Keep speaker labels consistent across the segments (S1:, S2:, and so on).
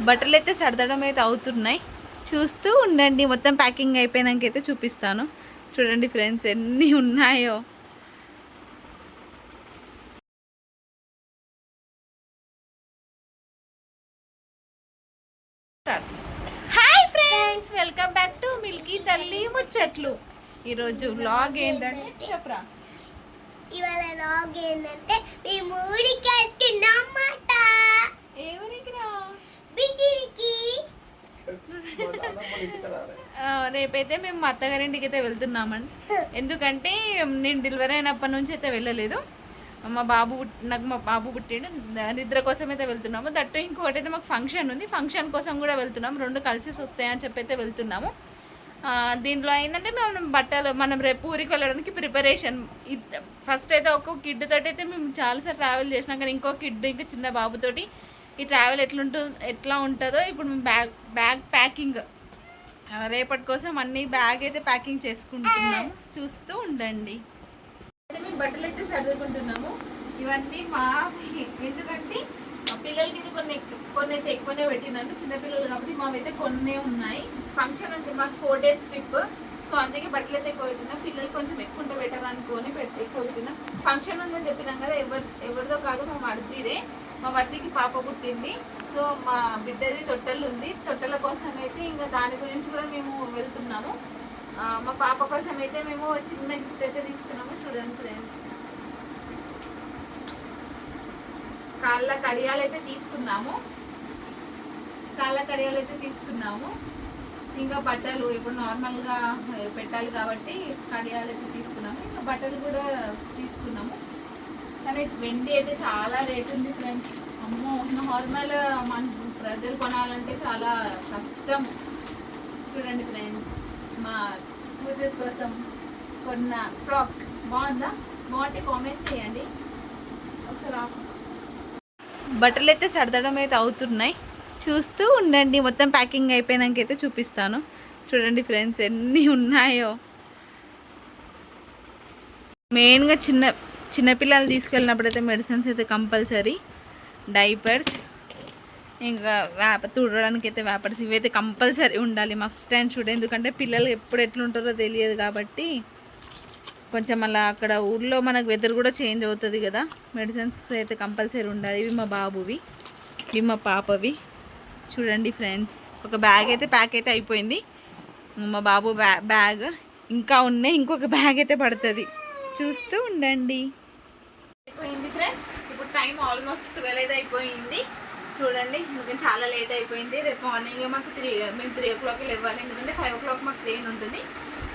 S1: బట్టలు అయితే సర్దడం అయితే అవుతున్నాయి, చూస్తూ ఉండండి. మొత్తం ప్యాకింగ్ అయిపోయినాకైతే చూపిస్తాను. చూడండి ఫ్రెండ్స్ ఎన్ని ఉన్నాయో. Hi friends, welcome back to Milky తల్లి ముచ్చట్లు. ఈరోజు వ్లాగ్ ఏంటంటే చెప్పరా.
S2: ఇవాళ వ్లాగ్ ఏంటంటే మేము ఊరికి వెళ్తున్నామన్నమాట.
S1: ఏ ఊరికి రా?
S2: బీచ్కి.
S1: రేపైతే మేము మా అత్తగారింటికి అయితే వెళ్తున్నామండి. ఎందుకంటే నేను డెలివరీ అయినప్పటి నుంచి అయితే వెళ్ళలేదు. మా బాబు పుట్టిండు, నిద్ర కోసం అయితే వెళ్తున్నాము. దట్టు ఇంకొకటి అయితే మాకు ఫంక్షన్ ఉంది, ఫంక్షన్ కోసం కూడా వెళ్తున్నాము. రెండు కలిసి వస్తాయని చెప్పి అయితే వెళ్తున్నాము. దీంట్లో ఏంటంటే మనం రేపు ఊరికి వెళ్ళడానికి ప్రిపరేషన్. ఫస్ట్ అయితే ఒక కిడ్ తోటి అయితే మేము చాలాసార్లు ట్రావెల్ చేసినాం, కానీ ఇంకో కిడ్ ఇంకా చిన్న బాబుతోటి ఈ ట్రావెల్ ఎట్లా ఉంటుందో ఇప్పుడు మేము బ్యాగ్ ప్యాకింగ్ రేపటి కోసం అన్ని బ్యాగ్ అయితే ప్యాకింగ్ చేసుకుంటున్నాము. చూస్తూ ఉండండి. అయితే మేము బట్టలు అయితే సర్దుకుంటున్నాము. ఇవన్నీ ఎందుకంటే పిల్లలకి ఇది కొన్ని అయితే ఎక్కువనే పెట్టినాను, చిన్నపిల్లలు కాబట్టి మావైతే కొన్నే ఉన్నాయి. ఫంక్షన్ అంటే మాకు 4 days ట్రిప్, సో అందుకే బట్టలు అయితే ఎక్కువ పెట్టినాం. పిల్లలు కొంచెం ఎక్కువ ఉంటే బెటర్ అనుకొని ఎక్కువ పెట్టినాం. ఫంక్షన్ ఉందని చెప్పినాం కదా, ఎవరిదో కాదు, మా మర్దిదే. మా మర్దికి పాప పుట్టింది, సో మా బిడ్డది తొట్టెలు ఉంది. తొట్టెల కోసం అయితే ఇంకా దాని గురించి కూడా మేము వెళ్తున్నాము. మా పాప కోసం అయితే మేము చిన్న గిఫ్ట్ అయితే తీసుకున్నాము. చూడండి ఫ్రెండ్స్, కాళ్ళ కడియాలు అయితే తీసుకున్నాము. ఇంకా బట్టలు ఇప్పుడు నార్మల్గా పెట్టాలి కాబట్టి కడియాలు అయితే తీసుకున్నాము. ఇంకా బట్టలు కూడా తీసుకున్నాము. కానీ వెండి అయితే చాలా రేట్ ఉంది ఫ్రెండ్స్. అమ్మో, నార్మల్ మన ప్రజలు కొనాలంటే చాలా కష్టం. చూడండి ఫ్రెండ్స్, మా కూతురు కోసం కొన్న ఫ్రాక్ బాగుంటే కామెంట్ చేయండి ఒకసారి. బట్టలు అయితే సర్దడం అయితే అవుతున్నాయి, చూస్తూ ఉండండి. మొత్తం ప్యాకింగ్ అయిపోయినాకైతే చూపిస్తాను. చూడండి ఫ్రెండ్స్ ఎన్ని ఉన్నాయో. మెయిన్గా చిన్నపిల్లలు తీసుకెళ్ళినప్పుడైతే మెడిసిన్స్ అయితే కంపల్సరీ, డైపర్స్, ఇంకా తుడడానికి అయితే వ్యాపర్స్, ఇవైతే కంపల్సరీ ఉండాలి, మస్ట్ అండ్ షుడ్. ఎందుకంటే పిల్లలు ఎప్పుడు ఎట్లుంటారో తెలియదు కాబట్టి కొంచెం అలా అక్కడ ఊళ్ళో మనకు వెదర్ కూడా చేంజ్ అవుతుంది కదా, మెడిసిన్స్ అయితే కంపల్సరీ ఉండాలి. ఇవి మా బాబువి, ఇవి మా పాపవి. చూడండి ఫ్రెండ్స్, ఒక బ్యాగ్ అయితే ప్యాక్ అయితే అయిపోయింది. మా బాబు బ్యాగ్ ఇంకా ఉన్నాయి, ఇంకొక బ్యాగ్ అయితే పడుతుంది. చూస్తూ ఉండండి. అయిపోయింది ఫ్రెండ్స్, ఇప్పుడు టైం ఆల్మోస్ట్ 12 అయితే అయిపోయింది. చూడండి, ఇంకా చాలా లేట్ అయిపోయింది. రేపు మార్నింగ్ మాకు మేము 3 o'clock లేవాలి, ఎందుకంటే 5 o'clock మాకు ట్రైన్ ఉంటుంది.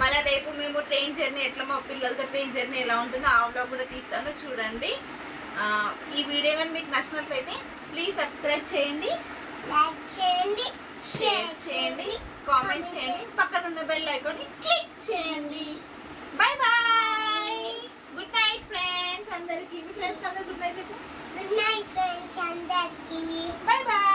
S1: మళ్ళీ రేపు మేము ట్రైన్ జర్నీ ఎట్లా, మా పిల్లలతో ట్రైన్ జర్నీ ఎలా ఉంటుందో ఆ వ్లాగ్ కూడా తీస్తాను. చూడండి, ఈ వీడియో కానీ మీకు నచ్చినట్లయితే ప్లీజ్ సబ్స్క్రైబ్ చేయండి,
S2: లైక్ చేయండి,
S1: షేర్ చేయండి, కామెంట్ చేయండి, పక్కన ఉన్న బెల్ ఐకాన్ని క్లిక్ చేయండి. Bye bye, good night friends అందరికి. మీ ఫ్రెండ్స్కి అందరు గుడ్ నైట్ చెప్పు.
S2: గుడ్ నైట్ ఫ్రెండ్స్ అందరికి.
S1: Bye bye.